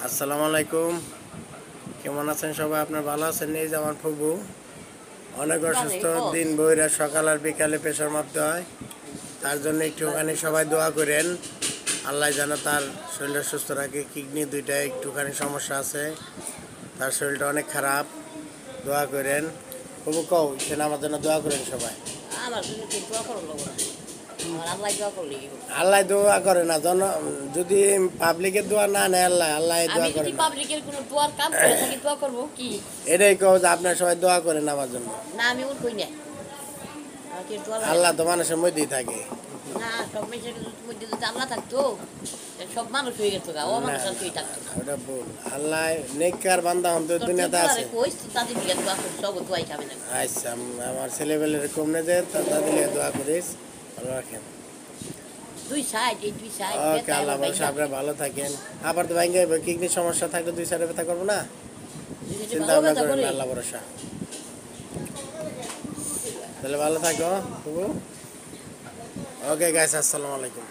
আসসালামু আলাইকুম। কেমন আছেন সবাই? আপনার ভালো আছেন? এই যে আমার ফুবু অনেক অসুস্থ, দিন বইরা সকাল আর বিকালে প্রেশার মারতে হয়। তার জন্য একটুখানি সবাই দোয়া করেন, আল্লাহ যেন তার শরীরটা সুস্থ রাখে। কিডনি দুইটা একটুখানি সমস্যা আছে, তার শরীরটা অনেক খারাপ। দোয়া করেন ফুবু, কও সেটা আমার জন্য দোয়া করেন সবাই। আল্লাহ দোয়া করে না, যদি পাবলিকের দোয়া না নেয় আল্লাহ দোয়া করে না। পাবলিকের কোনো দোয়ার কাম করে থাকি, দোয়া করব কি? এটাই কও যে আপনার সবাই দোয়া করেন আমার জন্য। না, আমি ওর কই না। আল্লাহ তো মানুষের মধ্যেই থাকে। না, সব মানুষের মধ্যে যদি আল্লাহ থাকতো, সব মানুষ হয়ে গেত গা, ও মানুষ আর কেউ থাকতো না। ওটা ভুল। আল্লাহ নেককার বান্দা হন তো দুনিয়াতে আছে। কইস তাদের দিকে দোয়া করি, সব দোয়াই খাবে না। আচ্ছা, আমার ছেলেবেলের কমনে যে তাদের দিকে দোয়া করিস, ভালো রাখেন। দুই সাইড, এই দুই সাইড ওকে, আল্লাহ আপনারা ভালো থাকেন। আবার তো ভাঙ্গে কিডনির সমস্যা থাকলে দুই সাইডে ব্যথা করবো না, চিন্তা ভাবনা করেন না, আল্লাহ ভরসা। তাহলে ভালো থাকো। ওকে গাইস, আসসালামু আলাইকুম।